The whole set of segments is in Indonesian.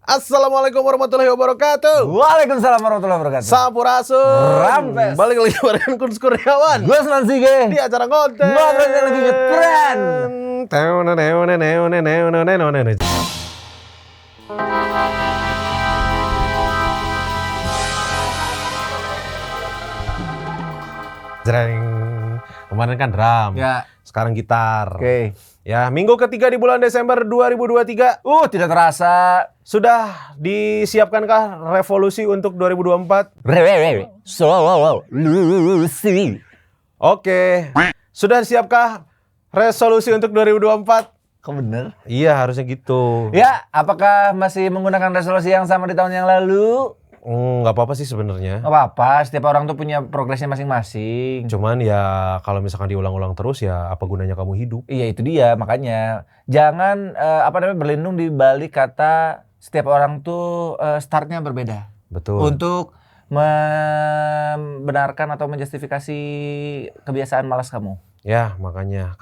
Assalamualaikum warahmatullahi wabarakatuh. Waalaikumsalam warahmatullahi wabarakatuh. Sampurasun. Rampes. Balik lagi bareng Kun Kurniawan. Gue Senan Sige. Di acara konten. Ngobrol yang lagi ngetren. Jreng. Kemarin kan drum. Ya. Sekarang gitar. Oke. Ya, minggu ketiga di bulan Desember 2023. Tidak terasa. Sudah disiapkankah revolusi untuk 2024? Solusi. Oke. Sudah siapkah resolusi untuk 2024? Kok bener? Iya, harusnya gitu. Ya, apakah masih menggunakan resolusi yang sama di tahun yang lalu? Nggak apa-apa sih sebenarnya. Gak apa-apa, setiap orang tuh punya progresnya masing-masing. Cuman ya kalau misalkan diulang-ulang terus ya apa gunanya kamu hidup? Iya itu dia, makanya jangan berlindung di balik kata setiap orang tuh startnya berbeda. Betul. Untuk membenarkan atau menjustifikasi kebiasaan malas kamu. Ya makanya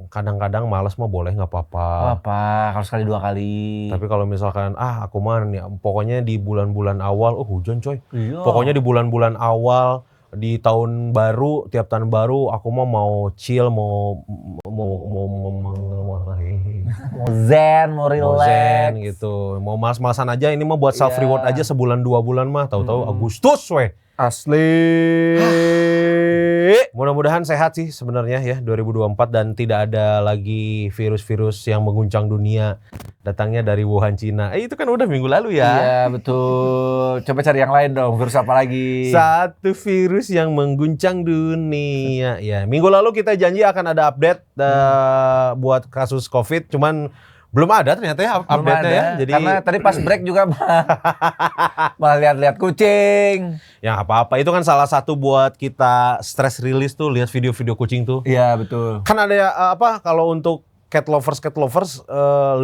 kadang-kadang malas mah boleh nggak apa-apa. Apa kalau sekali dua kali. Tapi kalau misalkan aku mah ya, pokoknya di bulan-bulan awal hujan coy. Iya. Pokoknya di bulan-bulan awal di tahun baru, tiap tahun baru aku mah mau chill, mau zen, mau relax. zen gitu. Mau malas-malasan aja, ini mah buat self reward aja sebulan 2 bulan mah, tahu-tahu Agustus weh. Asli. Mudah-mudahan sehat sih sebenarnya ya 2024 dan tidak ada lagi virus-virus yang mengguncang dunia datangnya dari Wuhan, Cina. Itu kan udah minggu lalu ya. Iya betul. Coba cari yang lain dong. Virus apa lagi? Satu virus yang mengguncang dunia. Ya, minggu lalu kita janji akan ada update buat kasus COVID, cuman belum ada ternyata ya update-nya ya. Jadi karena tadi pas break juga malah lihat-lihat kucing. Ya apa-apa, itu kan salah satu buat kita stress release tuh, lihat video-video kucing tuh. Iya betul. Kan ada ya kalau untuk cat lovers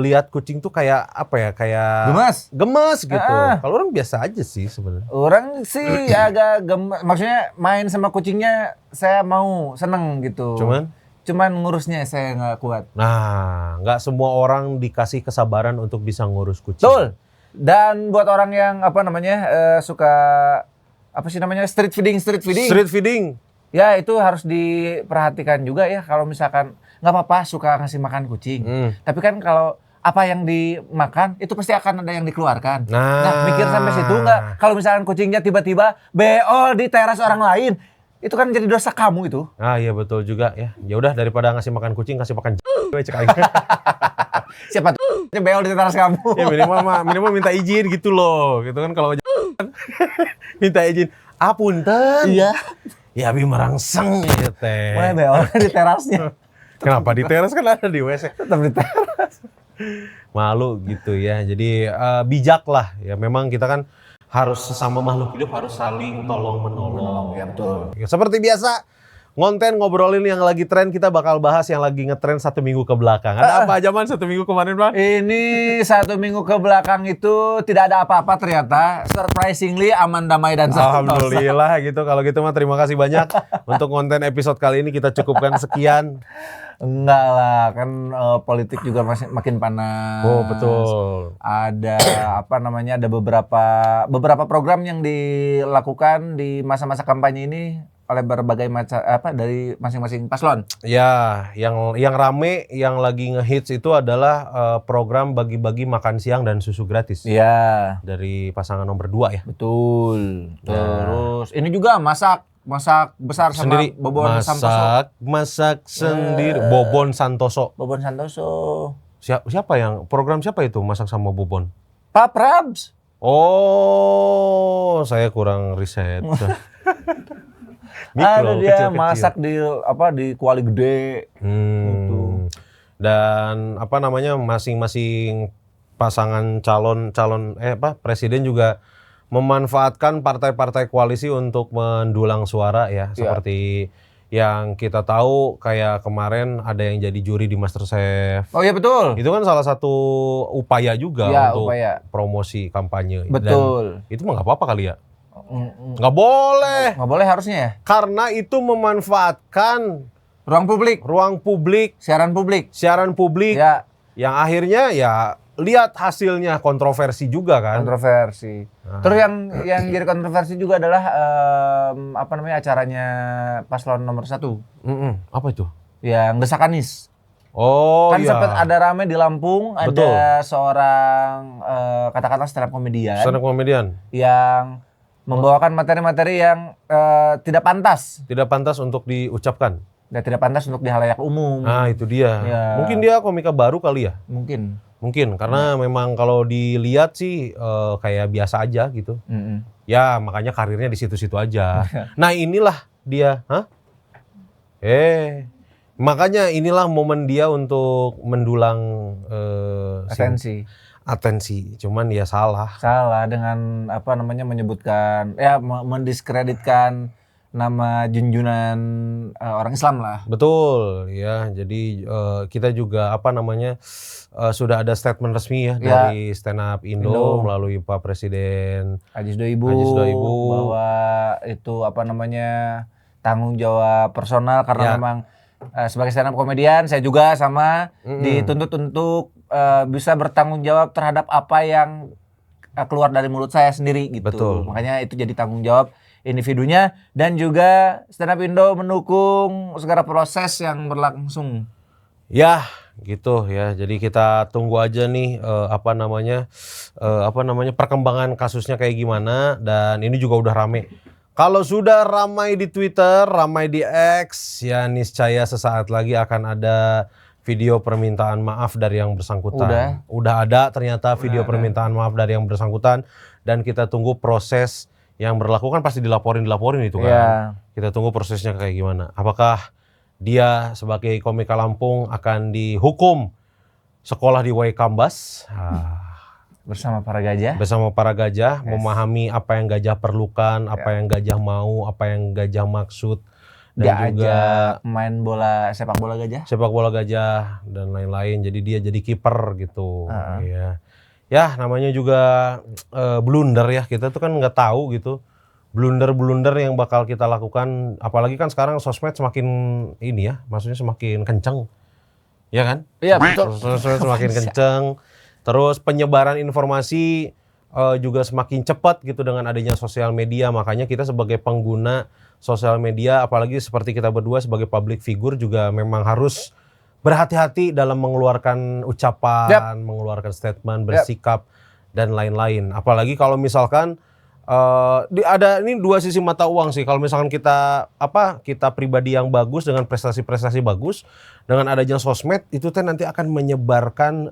lihat kucing tuh kayak apa ya, kayak gemes gitu. Kalau orang biasa aja sih sebenarnya. Orang sih agak gemes, maksudnya main sama kucingnya saya mau seneng gitu. Cuman ngurusnya saya nggak kuat. Nah, nggak semua orang dikasih kesabaran untuk bisa ngurus kucing. Betul. Dan buat orang yang suka street feeding. Ya itu harus diperhatikan juga ya. Kalau misalkan nggak apa-apa suka ngasih makan kucing. Tapi kan kalau apa yang dimakan itu pasti akan ada yang dikeluarkan. Nah mikir sampai situ nggak? Kalau misalkan kucingnya tiba-tiba beol di teras orang lain. Itu kan jadi dosa kamu itu. Iya betul juga ya. Ya udah daripada ngasih makan kucing, kasih makan cek aja. Siapa tuh beol di teras kamu? Ya minimal minta izin gitu loh. Gitu kan kalau minta izin. Punten. Iya. Ya abi merangsang ya teh. Mulai beol di terasnya. Kenapa di teras kan ada di WC? Tetap di teras. Malu gitu ya. Jadi bijak lah. Ya memang kita kan harus sesama makhluk hidup harus saling tolong-menolong. Ya betul. Seperti biasa, ngonten ngobrolin yang lagi tren, kita bakal bahas yang lagi ngetren 1 minggu ke belakang. Ada apa aja Man 1 minggu kemarin Bang? Ini 1 minggu ke belakang itu tidak ada apa-apa ternyata. Surprisingly aman, damai dan sentosa. Alhamdulillah gitu. Kalau gitu mah terima kasih banyak. Untuk konten episode kali ini kita cukupkan sekian. Enggak lah, kan politik juga masih makin panas. Oh betul. Ada ada beberapa program yang dilakukan di masa-masa kampanye ini oleh berbagai macam dari masing-masing paslon. Ya, yang rame, yang lagi ngehits itu adalah program bagi-bagi makan siang dan susu gratis. Iya. Dari pasangan nomor 2 ya. Betul. Terus ini juga masak besar sama sendiri. Bobon Santoso. Masak sendiri. Bobon Santoso. Bobon Santoso. Siapa yang program siapa itu masak sama Bobon? Pak Prabs. Oh, saya kurang riset. Ada dia masak di kuali gede. Gitu. Dan masing-masing pasangan calon presiden juga memanfaatkan partai-partai koalisi untuk mendulang suara ya. Seperti yang kita tahu kayak kemarin ada yang jadi juri di MasterChef. Oh iya betul. Itu kan salah satu upaya juga untuk promosi kampanye. Betul. Dan itu mah nggak apa-apa kali ya. Nggak boleh. Nggak boleh harusnya ya. Karena itu memanfaatkan ruang publik, siaran publik. Ya. Yang akhirnya ya lihat hasilnya kontroversi juga kan. Kontroversi. Terus yang jadi kontroversi juga adalah acaranya paslon nomor 1. Apa itu? Yang desak Anies. Oh kan iya. sempat ada ramai di Lampung, Betul. ada seorang katakanlah stand up komedian yang membawakan materi-materi yang tidak pantas untuk diucapkan dan tidak pantas untuk di halayak umum. Nah itu dia Ya. Mungkin dia komika baru kali ya, mungkin karena memang kalau dilihat sih kayak biasa aja gitu. Ya makanya karirnya di situ-situ aja. Nah inilah dia. Makanya inilah momen dia untuk mendulang atensi. Cuman ya salah dengan menyebutkan mendiskreditkan nama junjunan orang Islam lah. Betul ya. Jadi kita juga sudah ada statement resmi ya dari Stand Up Indo melalui Pak Presiden Ajis Doibu bahwa itu tanggung jawab personal karena memang sebagai stand up komedian saya juga sama dituntut untuk bisa bertanggung jawab terhadap apa yang keluar dari mulut saya sendiri gitu. Betul. Makanya itu jadi tanggung jawab individunya dan juga Stand Up Indo mendukung segala proses yang berlangsung. Ya, gitu ya. Jadi kita tunggu aja nih perkembangan kasusnya kayak gimana, dan ini juga udah rame. Kalau sudah ramai di Twitter, ramai di X, ya niscaya sesaat lagi akan ada video permintaan maaf dari yang bersangkutan. Udah ada ternyata video permintaan maaf dari yang bersangkutan, dan kita tunggu proses yang berlaku. Kan pasti dilaporin itu kan. Yeah. Kita tunggu prosesnya kayak gimana. Apakah dia sebagai komika Lampung akan dihukum sekolah di Waikambas? Bersama para gajah, yes. Memahami apa yang gajah perlukan, apa yang gajah mau, apa yang gajah maksud, dan juga main sepak bola gajah dan lain-lain. Jadi dia jadi kiper gitu. Ya namanya juga blunder ya, kita tuh kan nggak tahu gitu blunder yang bakal kita lakukan. Apalagi kan sekarang sosmed semakin ini ya, maksudnya semakin kencang, ya kan? Iya betul. Sosmed semakin kencang. Terus penyebaran informasi juga semakin cepat gitu dengan adanya sosial media. Makanya kita sebagai pengguna sosial media, apalagi seperti kita berdua sebagai public figure, juga memang harus berhati-hati dalam mengeluarkan ucapan, mengeluarkan statement, bersikap, dan lain-lain. Apalagi kalau misalkan ada ini dua sisi mata uang sih. Kalau misalkan kita pribadi yang bagus dengan prestasi-prestasi bagus, dengan adanya sosmed itu nanti akan menyebarkan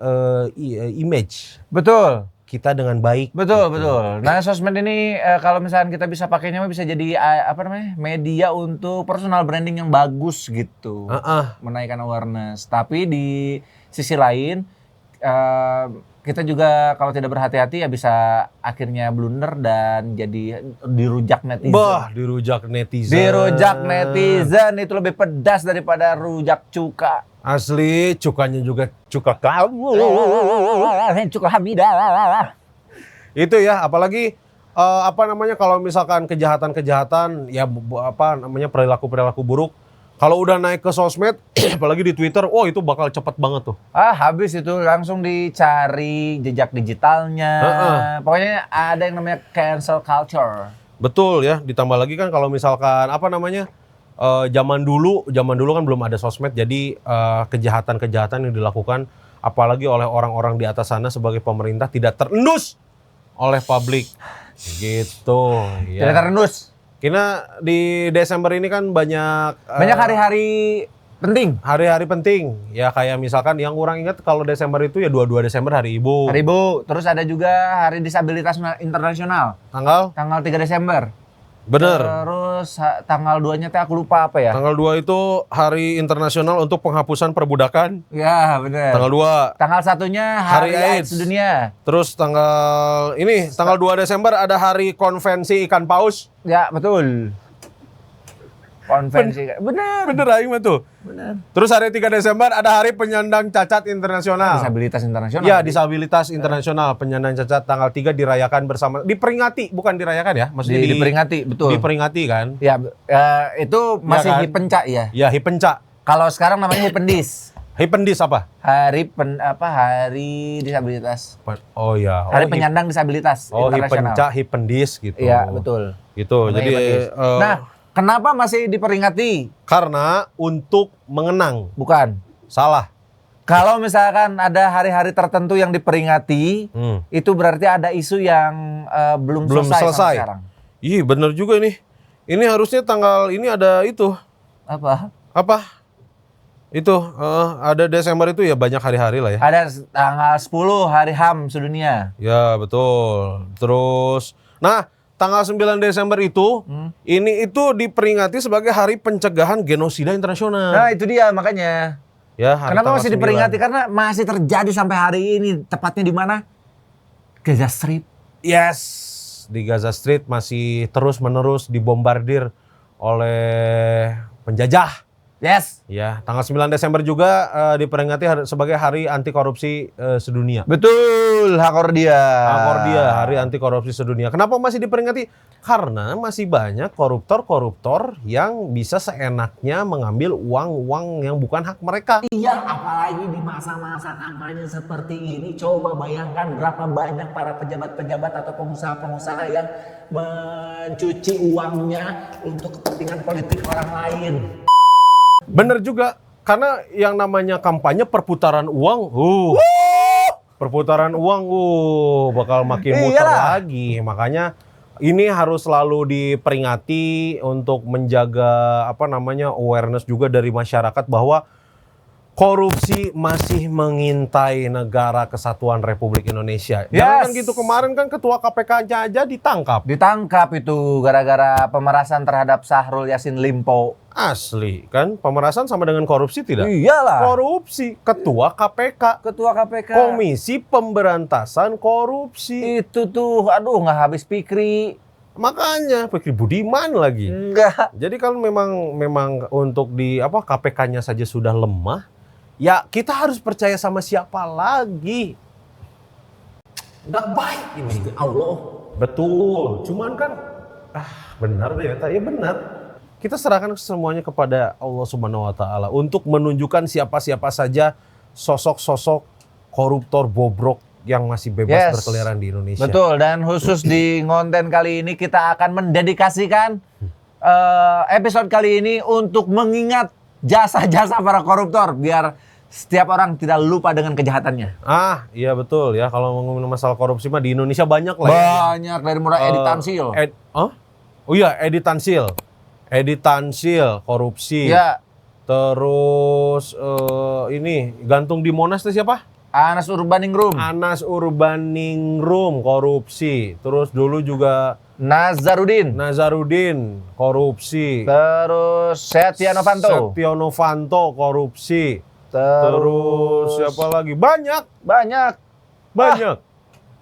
image. Betul. Kita dengan baik. Betul. Nah, sosmed ini kalau misalkan kita bisa pakainya bisa jadi media untuk personal branding yang bagus gitu. Menaikkan awareness. Tapi di sisi lain kita juga kalau tidak berhati-hati ya bisa akhirnya blunder dan jadi dirujak netizen. Dirujak netizen itu lebih pedas daripada rujak cuka. Asli, cukanya juga cuka kamu. Cuka Hamidah. Itu ya, apalagi kalau misalkan kejahatan ya perilaku buruk. Kalau udah naik ke sosmed, apalagi di Twitter, itu bakal cepet banget tuh. Habis itu langsung dicari jejak digitalnya. Pokoknya ada yang namanya cancel culture. Betul ya, ditambah lagi kan kalau misalkan zaman dulu kan belum ada sosmed, jadi kejahatan-kejahatan yang dilakukan apalagi oleh orang-orang di atas sana sebagai pemerintah tidak terendus oleh publik. Gitu ya. Tidak terendus. Karena di Desember ini kan banyak hari-hari penting. Hari-hari penting. Ya kayak misalkan yang kurang ingat kalau Desember itu ya 22 Desember Hari Ibu. Hari Ibu. Terus ada juga Hari Disabilitas Internasional. Tanggal 3 Desember. Bener. Terus tanggal 2-nya aku lupa apa ya? Tanggal 2 itu Hari Internasional untuk Penghapusan Perbudakan. Ya, bener. Tanggal 2. Tanggal 1-nya Hari AIDS Dunia. Terus tanggal 2 Desember ada Hari Konvensi Ikan Paus. Ya, betul. Konvensi. Bener aing mah tuh. Bener. Terus hari 3 Desember ada Hari Penyandang Cacat Internasional. Disabilitas Internasional. Ya, Disabilitas Internasional. Penyandang cacat tanggal 3 dirayakan bersama. Diperingati, bukan dirayakan ya. Maksudnya diperingati, betul. Diperingati kan. Ya, itu masih ya kan? Hipenca ya. Ya, Hipenca. Kalau sekarang namanya Hipendis. Hipendis apa? Hari disabilitas. Oh ya. Hari penyandang disabilitas internasional. Hipendis gitu. Iya, betul. Gitu. Namanya Jadi nah, kenapa masih diperingati? karena untuk mengenang. Bukan. Salah. Kalau misalkan ada hari-hari tertentu yang diperingati, itu berarti ada isu yang belum selesai sampai sekarang. Ih, bener juga nih. Ini harusnya tanggal ini ada itu. Apa? Itu ada Desember itu ya, banyak hari-hari lah ya. Ada tanggal 10 hari HAM sedunia. Ya, betul. Terus tanggal 9 Desember itu ini itu diperingati sebagai Hari Pencegahan Genosida Internasional. Nah, itu dia makanya. Ya, kenapa masih diperingati? Karena masih terjadi sampai hari ini. Tepatnya di mana? Gaza Strip. Yes, di Gaza Strip masih terus-menerus dibombardir oleh penjajah. Yes. Ya, tanggal 9 Desember juga diperingati sebagai Hari Anti Korupsi Sedunia. Betul, Hakordia, Hari Anti Korupsi Sedunia. Kenapa masih diperingati? Karena masih banyak koruptor-koruptor yang bisa seenaknya mengambil uang-uang yang bukan hak mereka. Iya, apalagi di masa-masa kampanye seperti ini. Coba bayangkan berapa banyak para pejabat-pejabat atau pengusaha-pengusaha yang mencuci uangnya untuk kepentingan politik orang lain. Bener juga, karena yang namanya kampanye perputaran uang, bakal makin muter lagi. Makanya ini harus selalu diperingati untuk menjaga awareness juga dari masyarakat bahwa korupsi masih mengintai negara kesatuan Republik Indonesia. Jangan kan gitu, kemarin kan ketua KPK-nya aja ditangkap. Ditangkap itu gara-gara pemerasan terhadap Syahrul Yassin Limpo. Asli, kan pemerasan sama dengan korupsi tidak? Iyalah. Korupsi, ketua KPK. Ketua KPK. Komisi Pemberantasan Korupsi. Itu tuh, aduh nggak habis pikir. Makanya Fikri Budiman lagi. Enggak. Jadi kalau memang untuk di KPK-nya saja sudah lemah, ya kita harus percaya sama siapa lagi? Nggak baik ini. Allah. Betul. Cuman kan benar deh ya benar. Kita serahkan semuanya kepada Allah Subhanahu wa taala untuk menunjukkan siapa-siapa saja sosok-sosok koruptor bobrok yang masih bebas berkeliaran di Indonesia. Betul, dan khusus di konten kali ini kita akan mendedikasikan episode kali ini untuk mengingat jasa-jasa para koruptor biar setiap orang tidak lupa dengan kejahatannya. Iya betul ya, kalau ngomongin masalah korupsi mah di Indonesia banyak lah. Banyak dari mulai Edi Tansil. Edi Tansil. Edi Tansil korupsi. Ya. Terus ini gantung di Monas itu siapa? Anas Urbaningrum. Anas Urbaningrum korupsi. Terus dulu juga Nazarudin korupsi. Terus Setia Novanto korupsi. Terus siapa lagi? Banyak.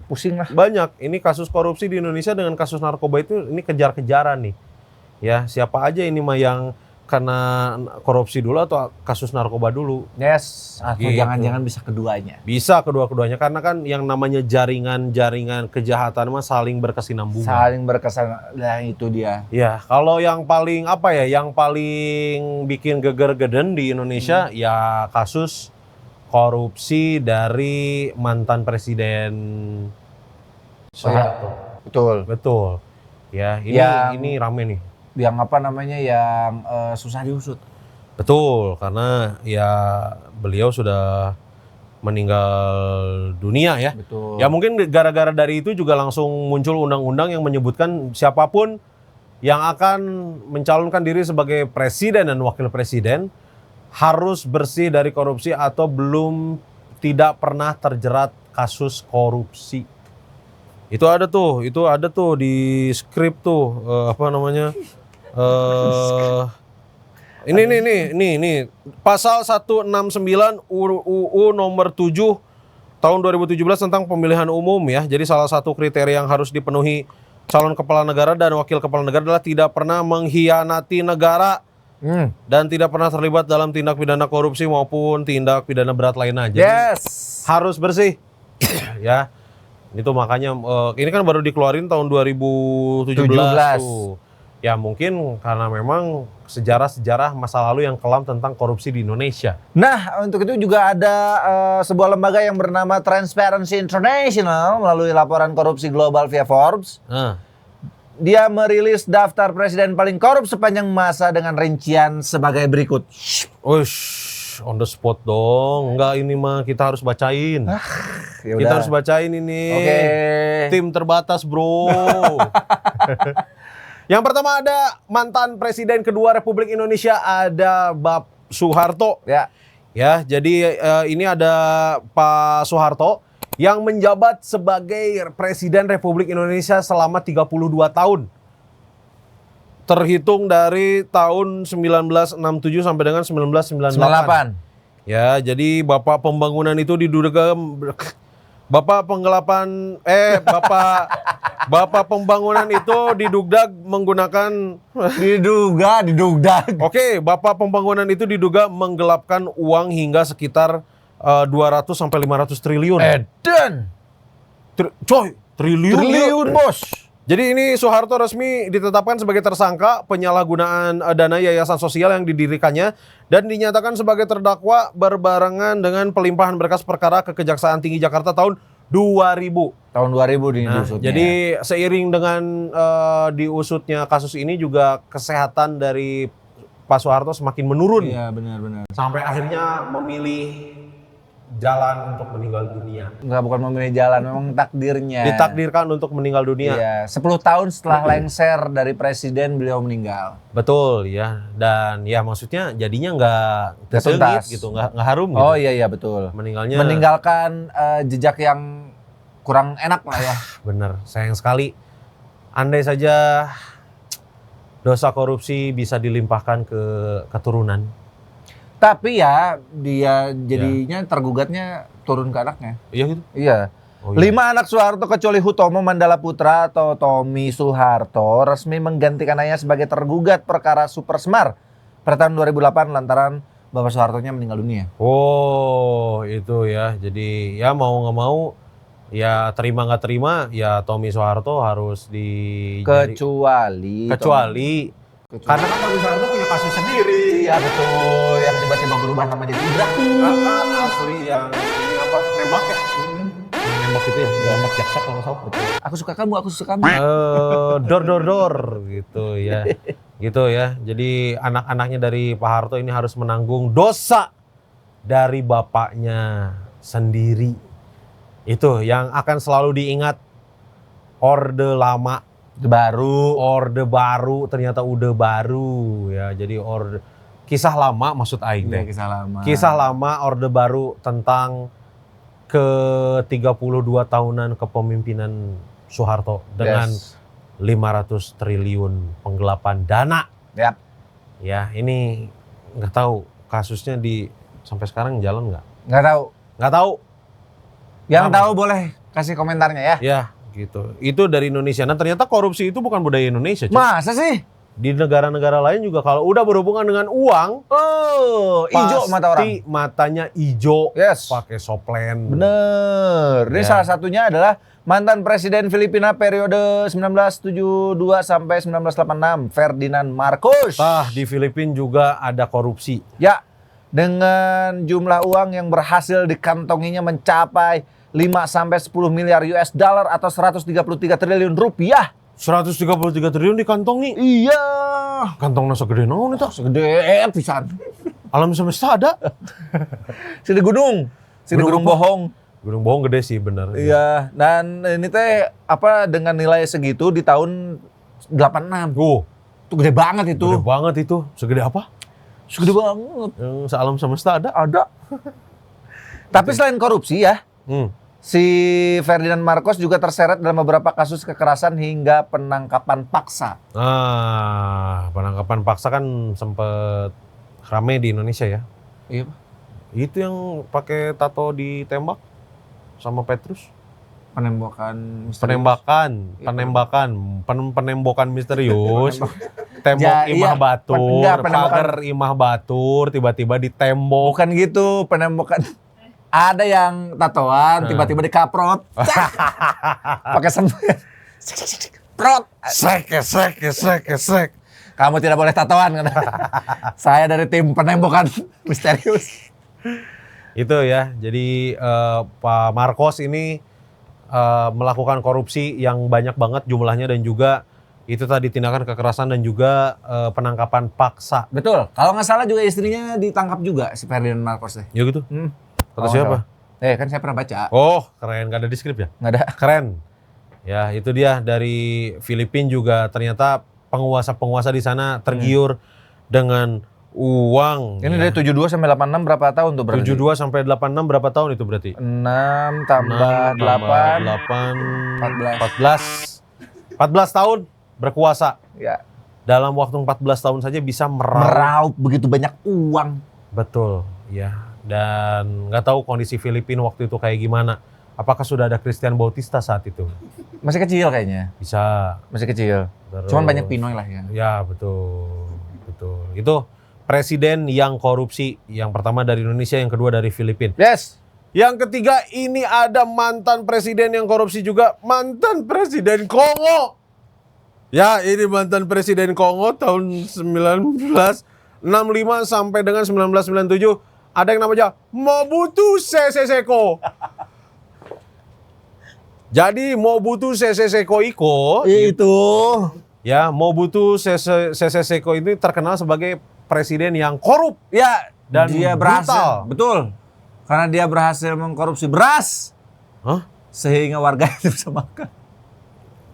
Pusing lah. Banyak. Ini kasus korupsi di Indonesia dengan kasus narkoba itu ini kejar-kejaran nih. Ya, siapa aja ini mah yang kena korupsi dulu atau kasus narkoba dulu? Yes, atau jangan-jangan bisa keduanya. Bisa kedua-keduanya karena kan yang namanya jaringan kejahatan mah saling berkesinambungan. Nah itu dia. Ya, kalau yang paling yang paling bikin geger-geden di Indonesia ya kasus korupsi dari mantan presiden Soeharto. Betul. Ya, ini rame nih. Yang yang susah diusut. Betul, karena ya beliau sudah meninggal dunia ya. Betul. Ya mungkin gara-gara dari itu juga langsung muncul undang-undang yang menyebutkan siapapun yang akan mencalonkan diri sebagai presiden dan wakil presiden harus bersih dari korupsi atau tidak pernah terjerat kasus korupsi. Itu ada tuh di skrip tuh ini pasal 169 UU nomor 7 tahun 2017 tentang pemilihan umum ya. Jadi salah satu kriteria yang harus dipenuhi calon kepala negara dan wakil kepala negara adalah tidak pernah mengkhianati negara dan tidak pernah terlibat dalam tindak pidana korupsi maupun tindak pidana berat lainnya. Jadi harus bersih. Ya. Itu makanya ini kan baru dikeluarin tahun 2017 tuh. Ya mungkin karena memang sejarah-sejarah masa lalu yang kelam tentang korupsi di Indonesia. Nah, untuk itu juga ada sebuah lembaga yang bernama Transparency International melalui laporan korupsi global via Forbes. Dia merilis daftar presiden paling korup sepanjang masa dengan rincian sebagai berikut. Ush, on the spot dong. Enggak, ini mah kita harus bacain. Yaudah. Kita harus bacain ini. Oke. Tim terbatas, bro. Yang pertama ada mantan presiden kedua Republik Indonesia, ada Bapak Soeharto. Ya, jadi ini ada Pak Soeharto yang menjabat sebagai Presiden Republik Indonesia selama 32 tahun. Terhitung dari tahun 1967 sampai dengan 1998. Ya, jadi Bapak pembangunan itu diduga Bapak pembangunan itu diduga menggunakan Oke, Bapak pembangunan itu diduga menggelapkan uang hingga sekitar 200 sampai 500 triliun. Triliun, Bos. Jadi ini Soeharto resmi ditetapkan sebagai tersangka penyalahgunaan dana yayasan sosial yang didirikannya dan dinyatakan sebagai terdakwa berbarengan dengan pelimpahan berkas perkara ke Kejaksaan Tinggi Jakarta tahun 2000. Tahun 2000 diusutnya. Jadi seiring dengan diusutnya kasus ini juga kesehatan dari Pak Soeharto semakin menurun. Iya, benar. Sampai akhirnya memilih jalan untuk meninggal dunia. Enggak, bukan memilih jalan, memang takdirnya. Ditakdirkan untuk meninggal dunia. Iya, 10 tahun setelah lengser dari presiden beliau meninggal. Betul ya, dan ya maksudnya jadinya nggak tuntas gitu, nggak harum gitu. Oh iya betul. Meninggalkan jejak yang kurang enak lah ya. Bener, sayang sekali. Andai saja dosa korupsi bisa dilimpahkan ke keturunan. Tapi ya dia jadinya tergugatnya turun ke anaknya. Iya gitu? Iya. Oh, iya. 5 anak Soeharto kecuali Hutomo Mandala Putra atau Tommy Soeharto resmi menggantikan ayahnya sebagai tergugat perkara Super Semar pada tahun 2008 lantaran Bapak Soehartonya meninggal dunia. Oh itu ya, jadi ya mau nggak mau ya terima nggak terima ya Tommy Soeharto harus kecuali karena kan Tommy Soeharto punya kasus sendiri. Iya betul, yang tiba-tiba berubah nama jadi Indra. Asli yang ini apa? Nembak ya? Nembak itu ya, nembak jaksa kalau salah. Aku suka kamu. Dor gitu ya. Gitu ya. Jadi anak-anaknya dari Pak Harto ini harus menanggung dosa dari bapaknya sendiri. Itu yang akan selalu diingat. Orde lama Orde baru ternyata udah baru ya. Jadi kisah lama maksud aing deh. Kisah lama Orde Baru tentang ke-32 tahunan kepemimpinan Soeharto dengan 500 triliun penggelapan dana. Ya, ini nggak tahu kasusnya sampai sekarang jalan nggak? Nggak tahu. Yang tahu boleh kasih komentarnya ya. Ya, gitu. Itu dari Indonesia. Nah, ternyata korupsi itu bukan budaya Indonesia. Masa sih? Di negara-negara lain juga kalau udah berhubungan dengan uang, hijau mata orang. Pasti matanya hijau, pakai soplen. Bener. Ini salah satunya adalah mantan presiden Filipina periode 1972 sampai 1986, Ferdinand Marcos. Di Filipina juga ada korupsi. Ya, dengan jumlah uang yang berhasil dikantonginya mencapai 5 sampai 10 miliar US dollar atau 133 triliun rupiah. 133 triliun dikantongi. Iya. Kantongnya segede naon itu? Segede pisan. Alam semesta ada. Sini gunung bohong. Gunung bohong gede sih bener. Iya, dan ini teh dengan nilai segitu di tahun 86. Itu gede banget itu. Gede banget itu. Segede apa? Segede banget. Yang sealam semesta ada? Ada. Tapi selain korupsi ya, si Ferdinand Marcos juga terseret dalam beberapa kasus kekerasan hingga penangkapan paksa. Penangkapan paksa kan sempet rame di Indonesia ya. Iya, Pak. Itu yang pakai tato ditembak sama Petrus. Penembakan misterius. Tembok imah batur, pagar imah batur tiba-tiba ditembok. Bukan gitu, penembakan. Ada yang tatoan tiba-tiba dikaprot. Pakai semut. Srek. Kamu tidak boleh tatoan. Saya dari tim penembakan misterius. Itu ya. Jadi Pak Marcos ini melakukan korupsi yang banyak banget jumlahnya dan juga itu tadi tindakan kekerasan dan juga penangkapan paksa. Betul. Kalau nggak salah juga istrinya ditangkap juga si Ferdinand Marcos deh. Ya gitu. Kata Oh, siapa? kan saya pernah baca. Oh, keren. Gak ada di skrip ya? Nggak ada. Keren. Ya, itu dia dari Filipina juga ternyata penguasa-penguasa di sana tergiur dengan uang. Ini ya. dari 72 sampai 86 berapa tahun tuh berarti? 72 sampai 86 berapa tahun itu berarti? 6 tambah 8. 14 tahun berkuasa. Ya. Dalam waktu 14 tahun saja bisa meraup. Meraup begitu banyak uang. Betul, ya. Dan nggak tahu kondisi Filipina waktu itu kayak gimana. Apakah sudah ada Christian Bautista saat itu? Masih kecil kayaknya. Bisa. Masih kecil. Terus, Cuman banyak Pinoy lah ya. Ya, betul. Itu presiden yang korupsi. Yang pertama dari Indonesia, yang kedua dari Filipina. Yes. Yang ketiga ini ada mantan presiden yang korupsi juga. Mantan presiden Kongo. Ya, ini mantan presiden Kongo tahun 1965 sampai dengan 1997. Ada yang namanya Mobutu Sese Seko. Jadi Mobutu Sese Seko Itu. ya, Mobutu Sese Seko ini terkenal sebagai presiden yang korup Ya, dan dia brutal. berhasil. Betul. Karena dia berhasil mengkorupsi beras. Hah? Sehingga warga itu bisa makan.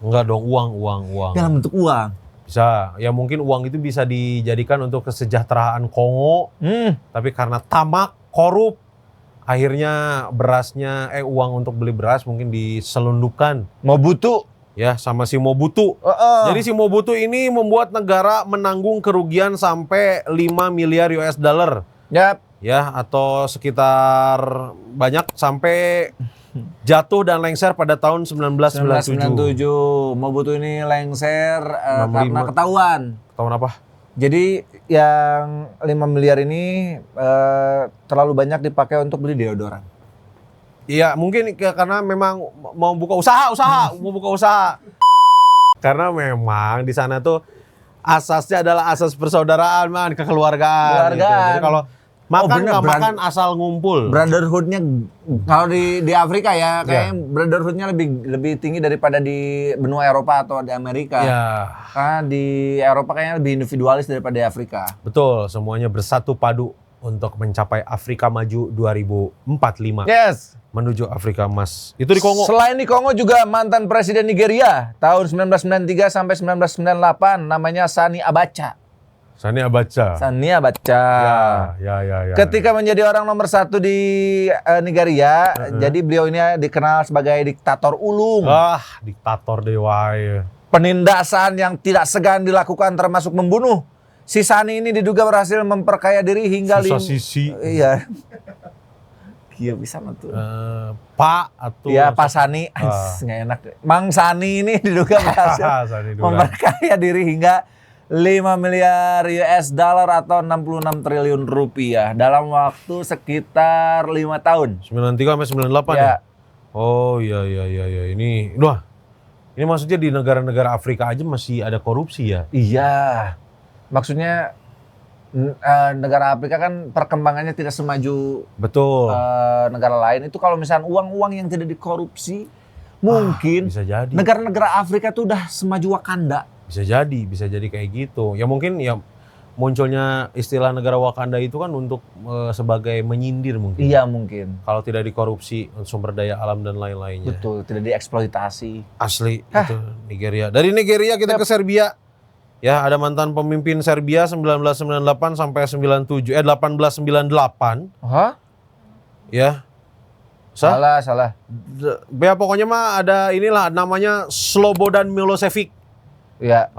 Enggak dong, uang. Dalam bentuk uang. Bisa, ya mungkin uang itu bisa dijadikan untuk kesejahteraan Kongo, tapi karena tamak, korup, akhirnya uang untuk beli beras mungkin diselundupkan Mobutu. ya sama si Mobutu. Jadi si Mobutu ini membuat negara menanggung kerugian sampai 5 miliar US dollar. Yap. Ya, atau sekitar banyak sampai jatuh dan lengser pada tahun 1997. 1997. Mobutu ini lengser 65. karena ketahuan. Tahun apa? Jadi yang 5 miliar ini terlalu banyak dipakai untuk beli deodoran. Iya, mungkin karena memang mau buka usaha, mau buka usaha. Karena memang di sana tuh asasnya adalah asas persaudaraan, man, kekeluargaan. Gitu. Jadi kalau makan nggak makan asal ngumpul. Brotherhoodnya kalau di Afrika ya kayaknya brotherhoodnya lebih tinggi daripada di benua Eropa atau di Amerika. Ya, Karena di Eropa kayaknya lebih individualis daripada di Afrika. betul. Semuanya bersatu padu untuk mencapai Afrika Maju 2045. Yes. Menuju Afrika Emas. Itu di Kongo. Selain di Kongo juga mantan presiden Nigeria tahun 1993 sampai 1998 namanya Sani Abacha. Sani Abacha. Ya. Ketika menjadi orang nomor 1 di Nigeria, jadi beliau ini dikenal sebagai diktator ulung. Diktator dewa. Penindasan yang tidak segan dilakukan termasuk membunuh. Si Sani ini diduga berhasil memperkaya diri hingga Susah sisi. Iya. Iya bisa tuh. Pak atau ya Pak Sani, nggak enak. Mang Sani ini diduga berhasil memperkaya diri hingga 5 miliar US dollar atau 66 triliun rupiah dalam waktu sekitar 5 tahun. 93 sampai 98 ya? Oh iya. Ini maksudnya di negara-negara Afrika aja masih ada korupsi ya? Iya. Maksudnya negara Afrika kan perkembangannya tidak semaju betul negara lain. Itu kalau misalnya uang-uang yang tidak dikorupsi mungkin bisa jadi negara-negara Afrika tuh udah semaju Wakanda. Bisa jadi kayak gitu. Ya mungkin ya munculnya istilah negara Wakanda itu kan untuk sebagai menyindir mungkin. Iya mungkin. Kalau tidak dikorupsi sumber daya alam dan lain-lainnya. Betul, tidak dieksploitasi. Asli itu Nigeria. Dari Nigeria kita ke Serbia. Ya, ada mantan pemimpin Serbia 1998 sampai 1898. Hah? Ya. Salah. Ya pokoknya mah ada inilah namanya Slobodan Milosevic. Ya.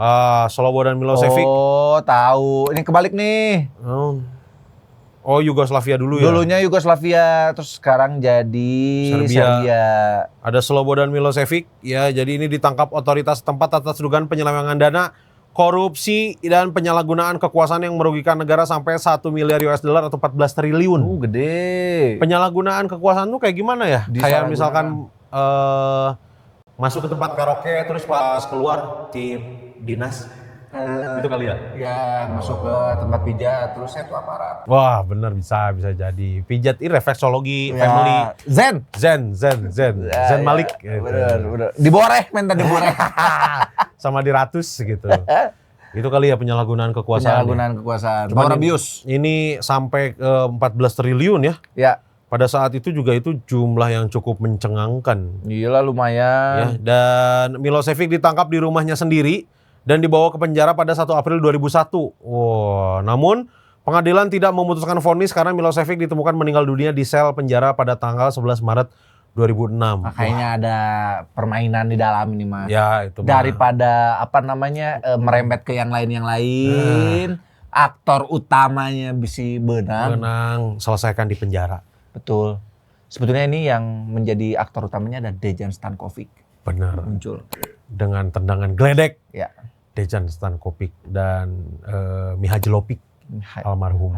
Slobodan Milosevic. Oh, tahu. Ini kebalik nih. Oh, Yugoslavia dulu ya. Dulunya Yugoslavia, terus sekarang jadi Serbia. Ada Slobodan Milosevic, ya. Jadi ini ditangkap otoritas setempat atas dugaan penyelewengan dana, korupsi dan penyalahgunaan kekuasaan yang merugikan negara sampai 1 miliar US dollar atau 14 triliun. Gede. Penyalahgunaan kekuasaan tuh kayak gimana ya? Kayak misalkan masuk ke tempat karaoke terus pas keluar tim dinas. Itu kali ya? Ya, masuk ke tempat pijat, terus saya tuh aparat. Wah, bener bisa jadi. Pijat ini refleksologi Ya, family. Zen Zen Malik. Gitu. Bener. Diboreh, minta diboreh. Sama di ratus gitu. Itu kali ya penyalahgunaan kekuasaan. Penyalahgunaan kekuasaan. Cuman Power abuse. Ini sampai ke 14 triliun ya. Ya. Pada saat itu juga itu jumlah yang cukup mencengangkan. Gila lumayan. Ya, dan Milosevic ditangkap di rumahnya sendiri dan dibawa ke penjara pada 1 April 2001. Wow, namun pengadilan tidak memutuskan vonis karena Milosevic ditemukan meninggal dunia di sel penjara pada tanggal 11 Maret 2006. Kayaknya ada permainan di dalam ini Mas. Ya, itu daripada merembet ke yang lain. Aktor utamanya bisa benang, selesaikan di penjara. Betul. Sebetulnya ini yang menjadi aktor utamanya ada Dejan Stankovic. Benar. Muncul dengan tendangan geledek. Ya. Dejan Stankovic dan Mihajlovic almarhum.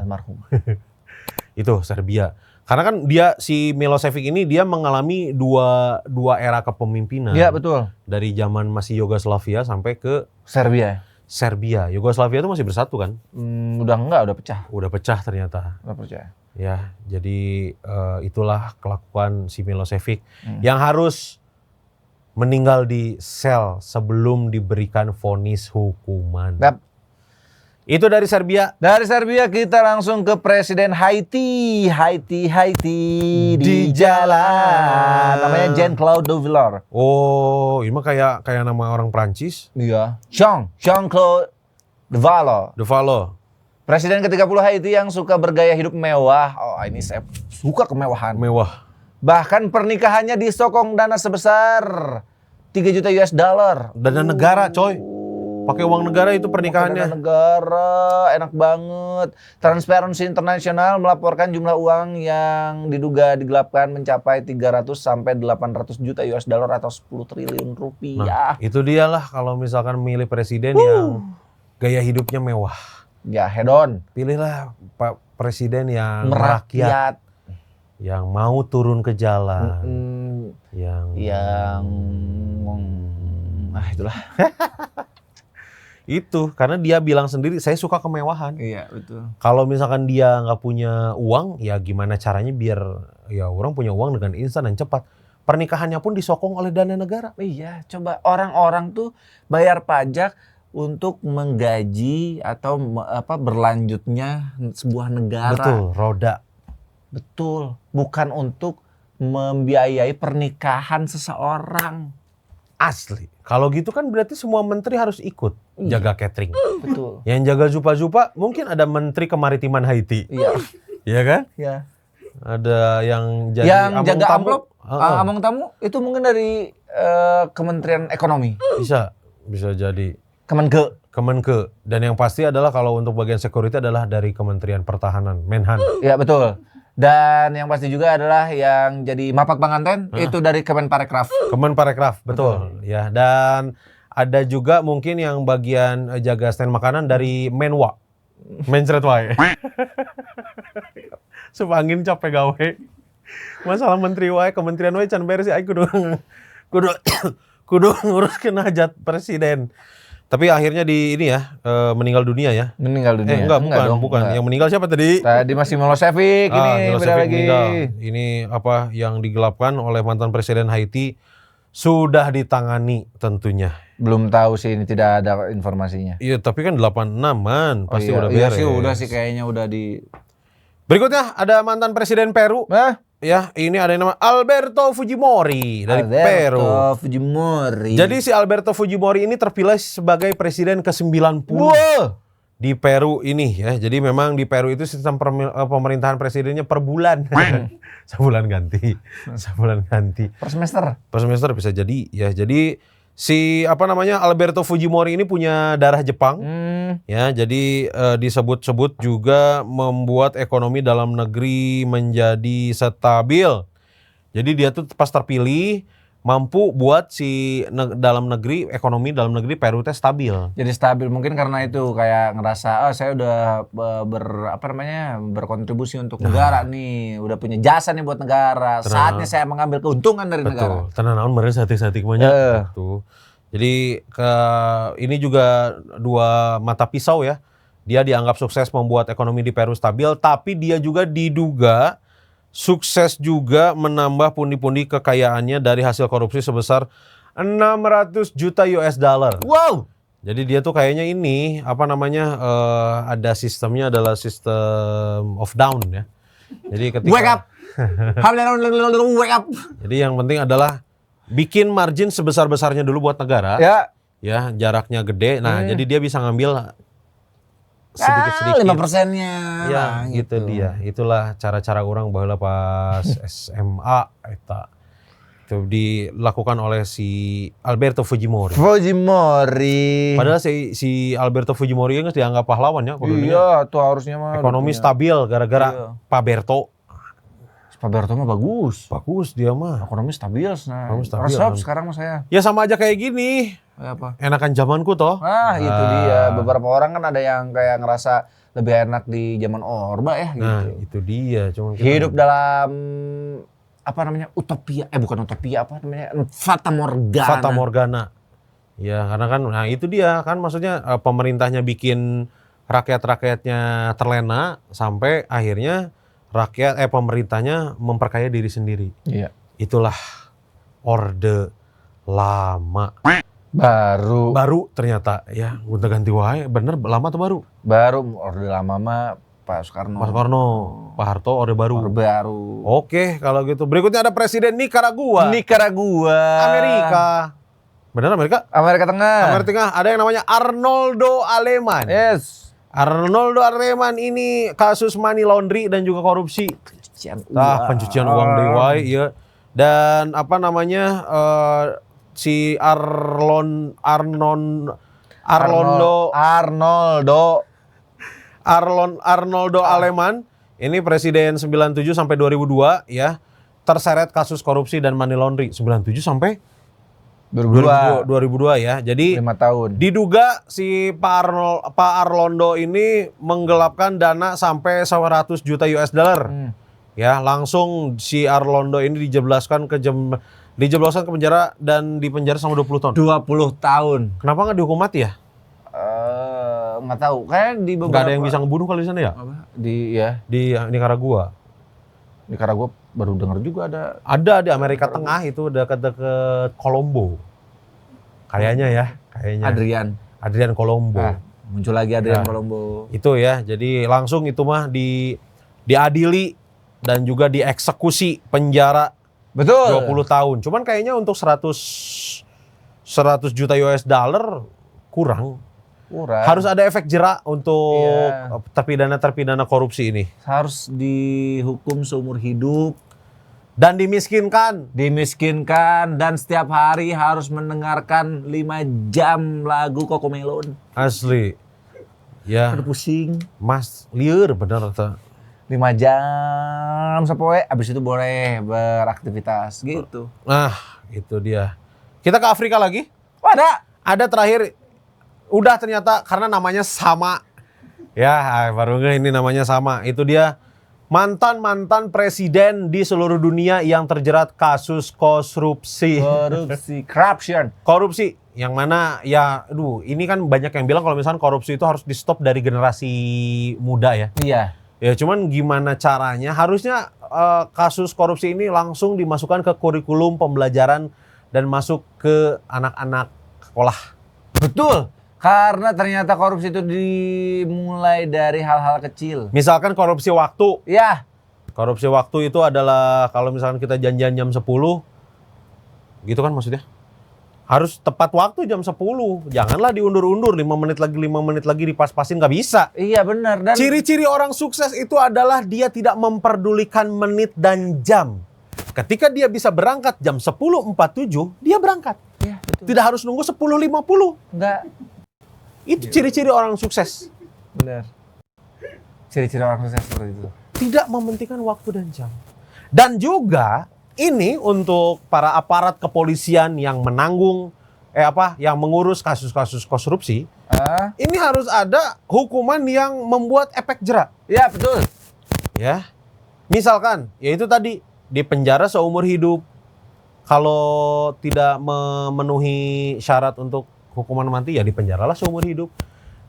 Itu Serbia. Karena kan si Milosevic ini dia mengalami dua era kepemimpinan. Iya, betul. Dari zaman masih Yugoslavia sampai ke Serbia. Yugoslavia itu masih bersatu kan? Udah enggak, udah pecah. Udah pecah ternyata. Udah pecah. Ya, jadi itulah kelakuan si Milosevic yang harus meninggal di sel sebelum diberikan vonis hukuman. Yap. Itu dari Serbia. Dari Serbia kita langsung ke Presiden Haiti di jalan. Namanya Jean-Claude Duvillard. Oh, ini mah kayak nama orang Prancis. Iya. Jean-Claude Duvillard. Presiden ke-30 Haiti yang suka bergaya hidup mewah. Oh, ini saya suka kemewahan. Mewah. Bahkan pernikahannya disokong dana sebesar 3 juta US dollar. Dana negara, coy. Pakai uang negara itu pernikahannya. Dana negara, enak banget. Transparency International melaporkan jumlah uang yang diduga digelapkan mencapai 300 sampai 800 juta US dollar atau 10 triliun rupiah. Nah, itu dialah kalau misalkan milih presiden yang gaya hidupnya mewah. Ya, hedon. Pilihlah Pak Presiden yang merakyat. Yang mau turun ke jalan. Itulah. Itu karena dia bilang sendiri saya suka kemewahan. Iya, betul. Kalau misalkan dia nggak punya uang, ya gimana caranya biar ya orang punya uang dengan instan dan cepat. Pernikahannya pun disokong oleh dana negara. Iya, coba orang-orang tuh bayar pajak untuk menggaji atau berlanjutnya sebuah negara. Betul, roda. Betul, bukan untuk membiayai pernikahan seseorang. Asli. Kalau gitu kan berarti semua menteri harus ikut jaga catering. Betul. Yang jaga zupa-zupa mungkin ada menteri kemaritiman Haiti. Iya. Iya kan? Iya. Ada yang jadi jaga amplop, among tamu itu mungkin dari Kementerian Ekonomi. Bisa jadi. Kemenke. Dan yang pasti adalah kalau untuk bagian security adalah dari Kementerian Pertahanan, Menhan. Iya, betul. Dan yang pasti juga adalah yang jadi mapak penganten itu dari Kemenparekraf. Betul. Ya, dan ada juga mungkin yang bagian jaga stand makanan dari Menwa. Mencret wae. Supangin capek gawe. Masalah menteri wae, kementerian wae can beres aing kudu nguruskeun hajat presiden. Tapi akhirnya meninggal dunia ya. Meninggal dunia. Bukan. Yang meninggal siapa tadi? Tadi masih Milosevic, ini beda lagi. Meninggal. Ini yang digelapkan oleh mantan presiden Haiti sudah ditangani tentunya. Belum tahu sih, ini tidak ada informasinya. Iya, tapi kan 86-an pasti udah beres. Iya sih, udah sih kayaknya udah di. Berikutnya ada mantan presiden Peru. Ya, ini ada yang nama Alberto Fujimori dari Peru. Jadi si Alberto Fujimori ini terpilih sebagai presiden ke-90 di Peru ini ya. Jadi memang di Peru itu sistem pemerintahan presidennya per bulan. Sebulan ganti. Per semester bisa jadi ya. Jadi si Alberto Fujimori ini punya darah Jepang. Ya, jadi disebut-sebut juga membuat ekonomi dalam negeri menjadi stabil. Jadi dia tuh pas terpilih mampu buat ekonomi dalam negeri Peru teh stabil. Jadi stabil mungkin karena itu kayak ngerasa saya udah berkontribusi untuk negara nih, udah punya jasa nih buat negara. Saatnya saya mengambil keuntungan dari negara. Betul. Tenan naon meureun satik-satik banyak. Gitu. Jadi ini juga dua mata pisau ya. Dia dianggap sukses membuat ekonomi di Peru stabil, tapi dia juga diduga sukses juga menambah pundi-pundi kekayaannya dari hasil korupsi sebesar 600 juta US dollar. Wow. Jadi dia tuh kayaknya ini ada sistemnya adalah sistem of down ya. Jadi ketika wake up. Wake up. Jadi yang penting adalah bikin margin sebesar-besarnya dulu buat negara. Ya, jaraknya gede. Nah, jadi dia bisa ngambil sedikit-sedikit. 5%-nya. Ya, gitu dia. Itulah cara-cara orang baheula pas SMA eta. Itu dilakukan oleh si Alberto Fujimori. Padahal si Alberto Fujimori geus dianggap pahlawan ya kudu Iya, tuh harusnya mah ekonomi stabil gara-gara Pak Berto. Pak Berto mah bagus. Bagus dia mah. Ekonomi stabil. Ekonomi stabil. Resep sekarang mah saya. Ya sama aja kayak gini. Apa? Enakan zamanku toh. Itu dia. Beberapa orang kan ada yang kayak ngerasa lebih enak di zaman Orba ya gitu. Nah, itu dia. Cuma hidup dalam utopia. Bukan utopia, Fata Morgana. Fata Morgana. Ya, karena kan itu dia kan maksudnya pemerintahnya bikin rakyat-rakyatnya terlena sampai akhirnya pemerintahnya memperkaya diri sendiri. Iya. Itulah Orde Lama. Baru ternyata ya, udah ganti wae. Bener lama atau baru? Baru Orde Lama mah Pak Soekarno. Pak Harto Orde Baru. Orde Baru. Oke, kalau gitu. Berikutnya ada Presiden Nicaragua. Amerika. Bener Amerika? Amerika Tengah. Ada yang namanya Arnoldo Aleman. Yes. Arnoldo Aleman ini kasus money laundry dan juga korupsi. Pencucian uang deui ya. Dan si Arnoldo Aleman ini presiden 97 sampai 2002 ya, terseret kasus korupsi dan money laundry 97 sampai 2002 ya. Jadi 5 tahun. Diduga si Pak Arlondo ini menggelapkan dana sampai 100 juta US dollar. Ya, langsung si Arlondo ini dijebloskan ke penjara dan dipenjara selama 20 tahun. 20 tahun. Kenapa nggak dihukum mati ya? Nggak tahu. Kayak di beberapa. Nggak ada yang bisa ngebunuh kali di sana ya? Di Nicaragua. Nicaragua baru dengar juga ada. Ada di Amerika Tengah itu dekat-dekat Colombo. Kayaknya. Adrian Colombo. Muncul lagi Adrian Colombo. Itu ya. Jadi langsung itu mah diadili dan juga dieksekusi penjara. Betul. 20 tahun. Cuman kayaknya untuk 100 juta US dollar kurang. Harus ada efek jerak untuk terpidana korupsi ini. Harus dihukum seumur hidup. Dan dimiskinkan. Dan setiap hari harus mendengarkan 5 jam lagu Cocomelon. Asli. Ya. Aduh pusing. Mas, lieur bener. 5 jam sepoe, abis itu boleh beraktivitas gitu. Nah, itu dia. Kita ke Afrika lagi. Ada terakhir. Udah ternyata karena namanya sama. Ya, baru ini namanya sama. Itu dia mantan presiden di seluruh dunia yang terjerat kasus korupsi. Korupsi. Yang mana ini kan banyak yang bilang kalau misalnya korupsi itu harus di stop dari generasi muda ya. Iya. Ya cuman gimana caranya? Harusnya kasus korupsi ini langsung dimasukkan ke kurikulum pembelajaran dan masuk ke anak-anak sekolah. Betul. Karena ternyata korupsi itu dimulai dari hal-hal kecil. Misalkan korupsi waktu. Ya. Korupsi waktu itu adalah kalau misalkan kita janjian jam 10. Gitu kan maksudnya? Harus tepat waktu jam 10. Janganlah diundur-undur 5 menit lagi dipas-pasin, nggak bisa. Iya benar. Dan ciri-ciri orang sukses itu adalah dia tidak memperdulikan menit dan jam. Ketika dia bisa berangkat jam 10.47, dia berangkat. Iya, betul. Tidak harus nunggu 10.50. Enggak. Itu ciri-ciri orang sukses. Benar. Ciri-ciri orang sukses seperti itu. Tidak mementingkan waktu dan jam. Dan juga ini untuk para aparat kepolisian yang menanggung yang mengurus kasus-kasus korupsi, ini harus ada hukuman yang membuat efek jerak. Ya, betul. Ya. Misalkan, yaitu tadi dipenjara seumur hidup. Kalau tidak memenuhi syarat untuk hukuman mati ya dipenjaralah seumur hidup.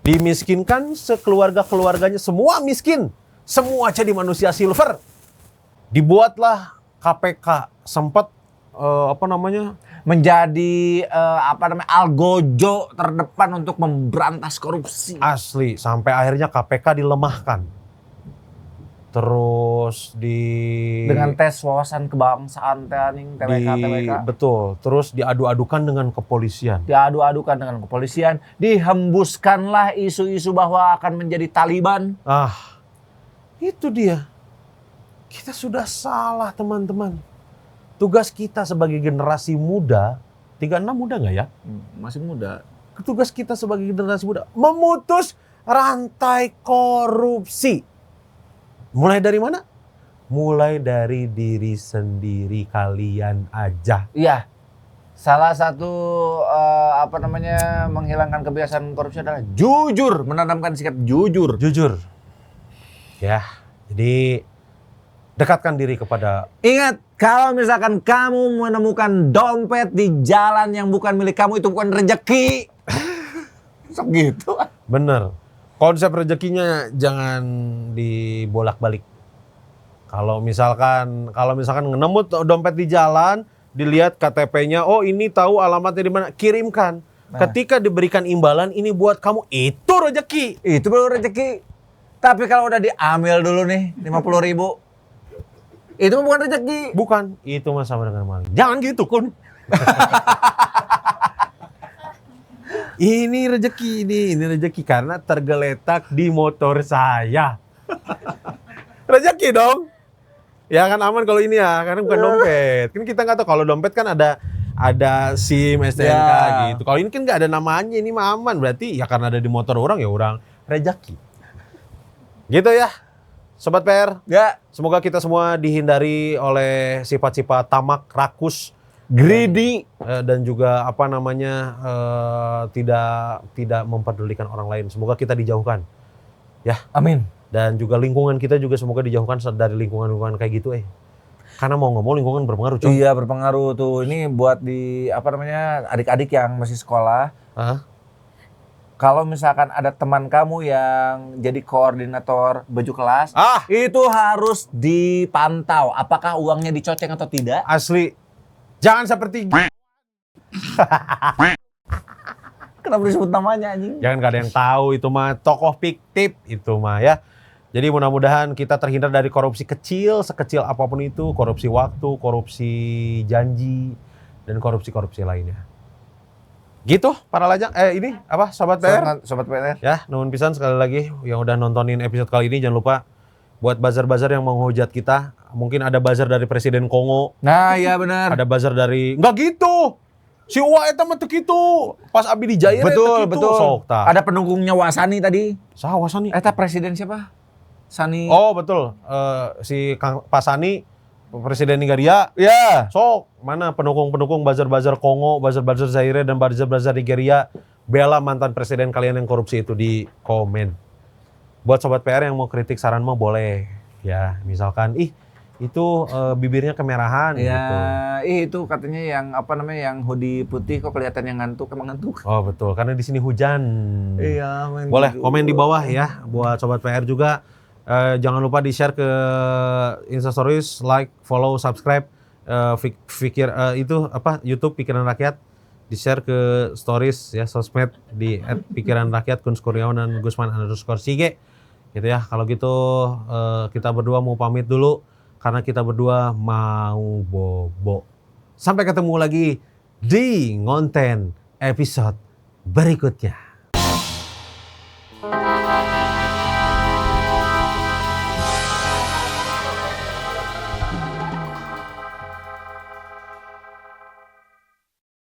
Dimiskinkan sekeluarga-keluarganya, semua miskin. Semua jadi manusia silver. Dibuatlah KPK sempat menjadi algojo terdepan untuk memberantas korupsi. Asli, sampai akhirnya KPK dilemahkan. Terus dengan tes wawasan kebangsaan TWK. Betul. Terus diadu-adukan dengan kepolisian. Dihembuskanlah isu-isu bahwa akan menjadi Taliban. Itu dia. Kita sudah salah, teman-teman. Tugas kita sebagai generasi muda, 36 muda nggak ya? Masih muda. Tugas kita sebagai generasi muda, memutus rantai korupsi. Mulai dari mana? Mulai dari diri sendiri kalian aja. Iya. Salah satu menghilangkan kebiasaan korupsi adalah jujur, menanamkan sikap jujur. Ya, jadi dekatkan diri kepada. Ingat, kalau misalkan kamu menemukan dompet di jalan yang bukan milik kamu, itu bukan rezeki. Sok gitu. Bener. Konsep rezekinya jangan dibolak-balik. Kalau misalkan nemu dompet di jalan, dilihat KTP-nya, oh ini tahu alamatnya di mana, kirimkan. Ketika diberikan imbalan, ini buat kamu, itu rezeki. Itu baru rezeki. Tapi kalau udah diambil dulu nih 50.000, itu bukan rezeki. Bukan, itu mah sama dengan maling. Jangan gitu, Kun. Ini rezeki, ini rezeki karena tergeletak di motor saya. Rezeki dong. Ya kan aman kalau ini ya, karena bukan dompet. Kan kita nggak tahu, kalau dompet kan ada SIM, STNK gitu. Kalau ini kan nggak ada namanya, ini mah aman. Berarti ya karena ada di motor orang, ya orang rezeki. Gitu ya. Sobat PR, ya, semoga kita semua dihindari oleh sifat-sifat tamak, rakus, greedy, dan juga tidak mempedulikan orang lain. Semoga kita dijauhkan, ya. Amin. Dan juga lingkungan kita juga semoga dijauhkan dari lingkungan kayak gitu, Karena mau nggak mau lingkungan berpengaruh, coy. Iya, berpengaruh tuh. Ini buat adik-adik yang masih sekolah. Kalau misalkan ada teman kamu yang jadi koordinator baju kelas, itu harus dipantau apakah uangnya dicoceng atau tidak. Asli. Jangan seperti Kenapa disebut namanya, anjing? Jangan, gak ada yang tahu, itu mah tokoh fiktif itu mah ya. Jadi mudah-mudahan kita terhindar dari korupsi kecil, sekecil apapun itu, korupsi waktu, korupsi janji, dan korupsi lainnya. Gitu para lajang, Sobat PR. Sobat PR. Ya, nuhun pisan sekali lagi yang udah nontonin episode kali ini. Jangan lupa buat buzzer-buzzer yang mau menghujat kita. Mungkin ada buzzer dari Presiden Kongo. Nah, iya benar. Ada buzzer dari, enggak gitu. Si Uwa eta mah teu kitu. Pas abi di Jair betul. Sok, ada pendukungnya Wasani tadi. Saha Wasani? Eta presiden siapa? Sani. Oh, betul. Si Kang Pasani, Presiden Nigeria. Ya. Sok, mana pendukung-pendukung buzzer-buzzer Kongo, buzzer-buzzer Zaire, dan buzzer-buzzer Nigeria. Bela mantan presiden kalian yang korupsi itu di komen. Buat Sobat PR yang mau kritik saran mah boleh. Ya, misalkan, itu bibirnya kemerahan ya, gitu. Itu katanya yang hoodie putih kok kelihatan yang ngantuk, emang ngantuk. Oh betul, karena di sini hujan. Iya, boleh komen di bawah ya buat Sobat PR juga. Jangan lupa di-share ke Instastories, like, follow, subscribe YouTube Pikiran Rakyat. Di-share ke stories ya, sosmed di @pikiranrakyat, Kun Kurniawan dan Gusman_Sige. Gitu ya. Kalau gitu kita berdua mau pamit dulu karena kita berdua mau bobo. Sampai ketemu lagi di konten episode berikutnya.